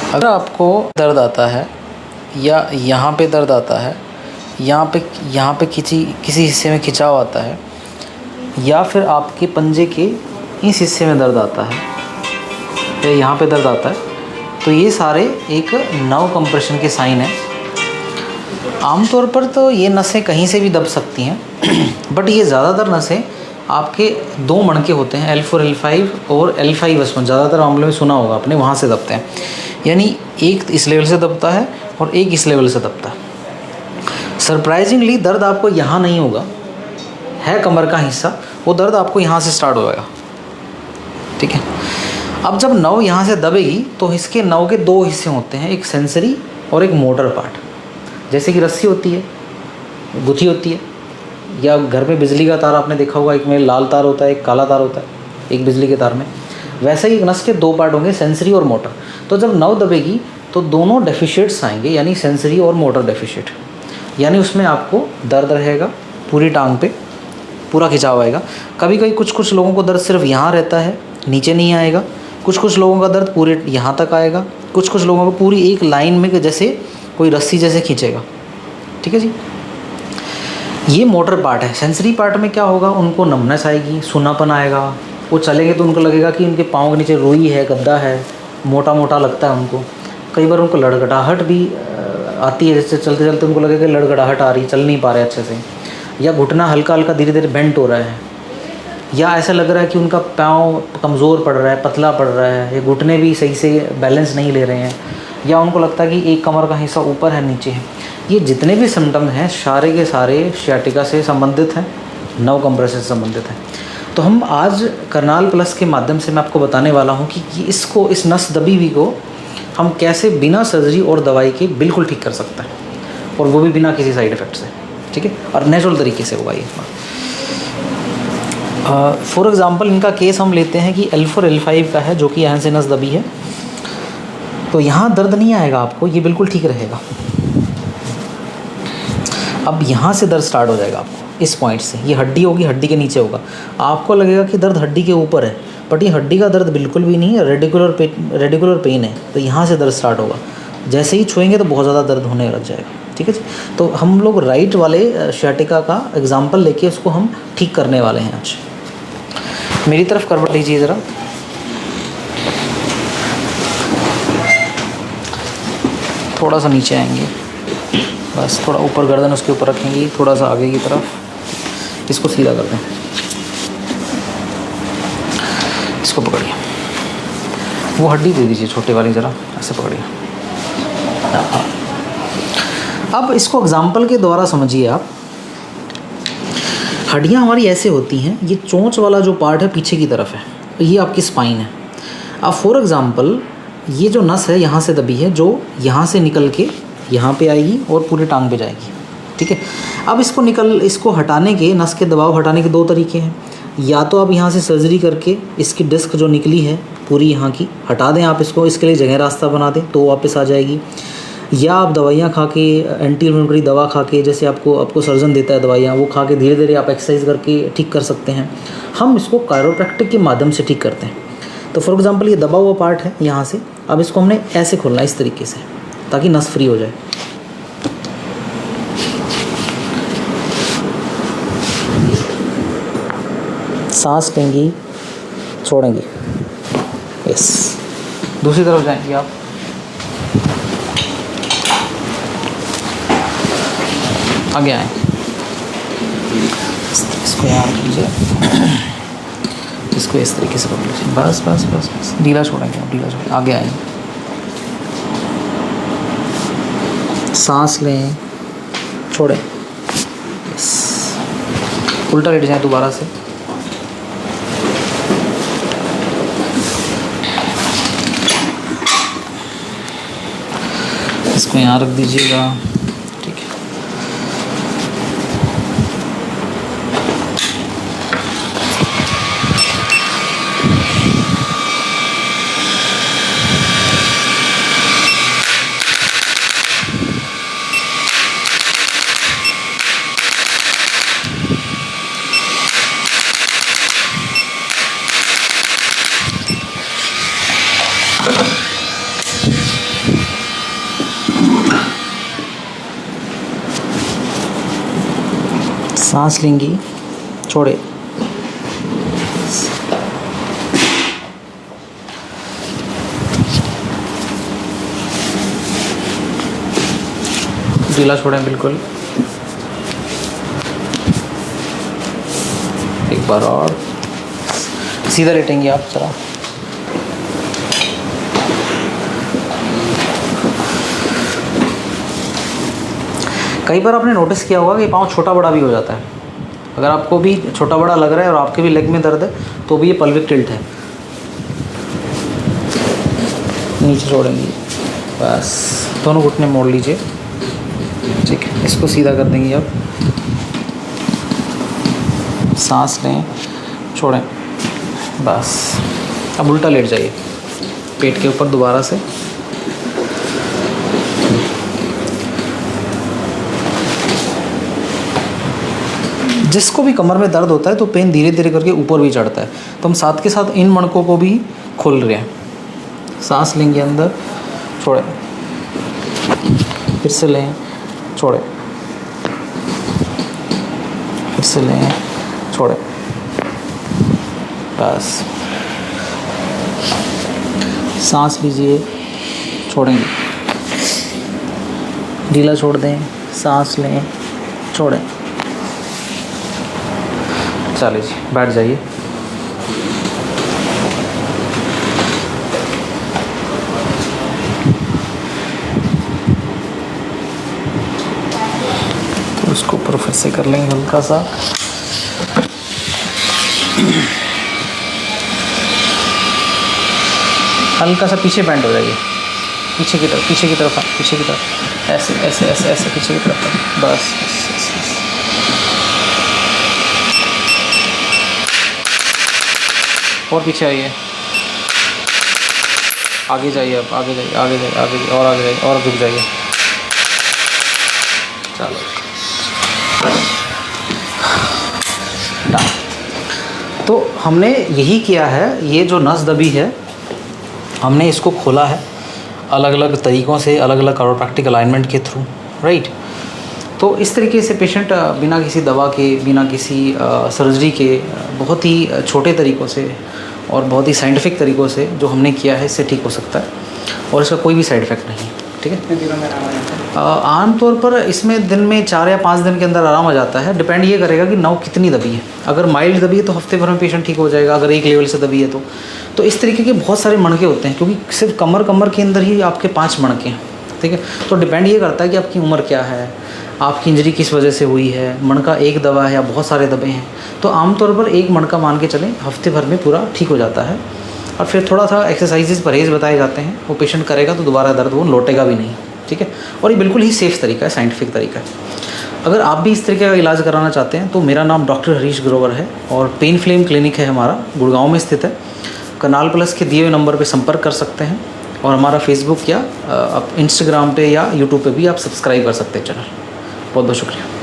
अगर आपको दर्द आता है या यहाँ पे दर्द आता है, यहाँ पे किसी हिस्से में खिंचाव आता है, या फिर आपके पंजे के इस हिस्से में दर्द आता है या यहाँ पे दर्द आता है, तो ये सारे एक नर्व कंप्रेशन के साइन हैं। आमतौर पर तो ये नसें कहीं से भी दब सकती हैं बट ये ज़्यादातर नसें आपके दो मणके होते हैं, L4 L5 और L5S1, ज़्यादातर मामलों में सुना होगा आपने, वहाँ से दबते हैं। यानी एक इस लेवल से दबता है और एक इस लेवल से दबता है। सरप्राइजिंगली दर्द आपको यहाँ नहीं होगा, है कमर का हिस्सा, वो दर्द आपको यहाँ से स्टार्ट हो जाएगा। ठीक है, अब जब नव यहाँ से दबेगी तो इसके नव के दो हिस्से होते हैं, एक सेंसरी और एक मोटर पार्ट। जैसे कि रस्सी होती है, गुथी होती है, या घर में बिजली का तार आपने देखा होगा, एक में लाल तार होता है, एक काला तार होता है, एक बिजली के तार में। वैसे ही एक नस के दो पार्ट होंगे, सेंसरी और मोटर। तो जब नव दबेगी तो दोनों डेफिशिएट्स आएंगे, यानी सेंसरी और मोटर डेफिशिएट, यानी उसमें आपको दर्द रहेगा पूरी टांग पे, पूरा खिंचाव आएगा। कभी कभी कुछ लोगों को दर्द सिर्फ यहाँ रहता है, नीचे नहीं आएगा। कुछ लोगों का दर्द पूरे यहाँ तक आएगा। कुछ लोगों को पूरी एक लाइन में जैसे कोई रस्सी जैसे खींचेगा। ठीक है जी, ये मोटर पार्ट है। सेंसरी पार्ट में क्या होगा, उनको नमनेस आएगी, सूनापन आएगा। वो चलेंगे तो उनको लगेगा कि उनके पाँव के नीचे रुई है, गद्दा है, मोटा मोटा लगता है उनको। कई बार उनको लड़खड़ाहट भी आती है, जैसे चलते चलते उनको लगेगा कि लड़खड़ाहट आ रही, चल नहीं पा रहे अच्छे से, या घुटना हल्का हल्का धीरे धीरे बेंट हो रहा है, या ऐसा लग रहा है कि उनका पाँव कमज़ोर पड़ रहा है, पतला पड़ रहा है, या घुटने भी सही से बैलेंस नहीं ले रहे हैं, या उनको लगता है कि एक कमर का हिस्सा ऊपर है नीचे है। ये जितने भी सिम्टम हैं सारे के सारे सियाटिका से संबंधित हैं, नर्व कंप्रेशन से संबंधित हैं। तो हम आज कर्नाल प्लस के माध्यम से मैं आपको बताने वाला हूँ कि इसको, इस नस दबी हुई को हम कैसे बिना सर्जरी और दवाई के बिल्कुल ठीक कर सकते हैं, और वो भी बिना किसी साइड इफ़ेक्ट से। ठीक है, और नेचुरल तरीके से होगा ये। फॉर एग्ज़ाम्पल इनका केस हम लेते हैं कि L4 L5 का है, जो कि यहाँ से नस दबी है। तो यहाँ दर्द नहीं आएगा आपको, ये बिल्कुल ठीक रहेगा। अब यहाँ से दर्द स्टार्ट हो जाएगा आपको, इस पॉइंट से। ये हड्डी होगी, हड्डी के नीचे होगा। आपको लगेगा कि दर्द हड्डी के ऊपर है, बट ये हड्डी का दर्द बिल्कुल भी नहीं है, रेडिकुलर पेन है। तो यहाँ से दर्द स्टार्ट होगा, जैसे ही छुएंगे तो बहुत ज़्यादा दर्द होने लग जाएगा। ठीक है जी, तो हम लोग राइट वाले सियाटिका का एग्जाम्पल लेके उसको हम ठीक करने वाले हैं आज। मेरी तरफ करवट लीजिए ज़रा। थोड़ा सा नीचे आएंगे, बस थोड़ा ऊपर गर्दन उसके ऊपर रखेंगे, थोड़ा सा आगे की तरफ। इसको सीधा कर दें, इसको पकड़िए, वो हड्डी दे दीजिए छोटे वाली, ज़रा ऐसे पकड़िए। अब इसको एग्जाम्पल के द्वारा समझिए आप। हड्डियाँ हमारी ऐसे होती हैं, ये चोंच वाला जो पार्ट है पीछे की तरफ है, ये आपकी स्पाइन है। अब फॉर एग्ज़ाम्पल ये जो नस है यहाँ से दबी है, जो यहाँ से निकल के यहाँ पे आएगी और पूरे टांग पे जाएगी। ठीक है, अब इसको हटाने के, नस के दबाव हटाने के दो तरीके हैं। या तो आप यहाँ से सर्जरी करके इसकी डिस्क जो निकली है पूरी यहाँ की हटा दें, आप इसको, इसके लिए जगह रास्ता बना दें तो वापस आ जाएगी। या आप दवाइयाँ खा के, एंटी इन्फ्लेमेटरी दवा खा के, जैसे आपको सर्जन देता है दवाइयाँ, वो खा के धीरे धीरे आप एक्सरसाइज करके ठीक कर सकते हैं। हम इसको कायरोप्रैक्टिक के माध्यम से ठीक करते हैं। तो फॉर एग्ज़ाम्पल ये दबा हुआ पार्ट है यहाँ से, अब इसको हमने ऐसे खोलना है, इस तरीके से, ताकि नस फ्री हो जाए। सांस लेंगी, छोड़ेंगी, यस। दूसरी तरफ जाएंगी आप, आगे आए, इसको यहाँ रख लीजिए, इसको इस तरीके से पकड़ लीजिए, बस बस बस बस, ढीला छोड़ेंगे आप, ढीला छोड़ेंगे, आगे आएंगे, सांस लें, छोड़ें, यस। उल्टा लेट जाएं दोबारा से, इसको यहाँ रख दीजिएगा। ठीक है, सांस लेंगी, छोड़े, ढीला छोड़ें बिल्कुल। एक बार और, सीधा लेटेंगे आप जरा। कई बार आपने नोटिस किया होगा कि पाँव छोटा बड़ा भी हो जाता है। अगर आपको भी छोटा बड़ा लग रहा है और आपके भी लेग में दर्द है तो भी ये पल्विक टिल्ट है। नीचे छोड़ेंगे, बस दोनों घुटने मोड़ लीजिए, ठीक है। इसको सीधा कर देंगे अब, सांस लें, छोड़ें, बस। अब उल्टा लेट जाइए पेट के ऊपर दोबारा से। जिसको भी कमर में दर्द होता है तो पेन धीरे धीरे करके ऊपर भी चढ़ता है, तो हम साथ के साथ इन मणकों को भी खोल रहे हैं। सांस लेंगे अंदर, छोड़ें, फिर से लें, छोड़ें, फिर से लें, छोड़ें, बस। सांस लीजिए, छोड़ेंगे, ढीला छोड़ दें, सांस लें, छोड़ें। चलिए जी, बैठ जाइए। तो उसको ऊपर फिर से कर लेंगे हल्का सा। हल्का सा पीछे बैंड हो जाइए, पीछे की तरफ, पीछे की तरफ, पीछे की तरफ, ऐसे ऐसे ऐसे ऐसे पीछे की तरफ, बस। और पीछे आइए, आगे जाइए, अब आगे जाइए, आगे जाइए, आगे जाइए, और आगे जाइए, और झुक जाइए। चलो डन। तो हमने यही किया है, ये जो नस दबी है हमने इसको खोला है अलग अलग तरीक़ों से, अलग अलग कायरोप्रैक्टिक अलाइनमेंट के थ्रू, राइट। तो इस तरीके से पेशेंट बिना किसी दवा के, बिना किसी सर्जरी के, बहुत ही छोटे तरीक़ों से और बहुत ही साइंटिफिक तरीक़ों से जो हमने किया है, इससे ठीक हो सकता है और इसका कोई भी साइड इफ़ेक्ट नहीं है, ठीक है। आमतौर पर इसमें दिन में 4 या 5 दिन के अंदर आराम आ जाता है। डिपेंड ये करेगा कि नव कितनी दबी है। अगर माइल्ड दबी है तो हफ्ते भर में पेशेंट ठीक हो जाएगा, अगर एक लेवल से दबी है तो इस तरीके के बहुत सारे मणके होते हैं, क्योंकि सिर्फ कमर के अंदर ही आपके 5 मणके हैं, ठीक है। तो डिपेंड ये करता है कि आपकी उम्र क्या है, आपकी इंजरी किस वजह से हुई है, मणका एक दबा है या बहुत सारे दबे हैं। तो आमतौर पर एक मणका मान के चलें, हफ्ते भर में पूरा ठीक हो जाता है। और फिर थोड़ा सा एक्सरसाइजेज परहेज़ बताए जाते हैं, वो पेशेंट करेगा तो दोबारा दर्द वो लौटेगा भी नहीं, ठीक है। और ये बिल्कुल ही सेफ़ तरीका है, साइंटिफिक तरीका है। अगर आप भी इस तरीके का इलाज कराना चाहते हैं तो मेरा नाम डॉक्टर हरीश ग्रोवर है और पेन फ्लेम क्लिनिक है हमारा, गुड़गांव में स्थित है। कनाल प्लस के दिए हुए नंबर पर संपर्क कर सकते हैं और हमारा फेसबुक या आप इंस्टाग्राम पे या यूट्यूब पे भी आप सब्सक्राइब कर सकते हैं चैनल। बहुत बहुत शुक्रिया।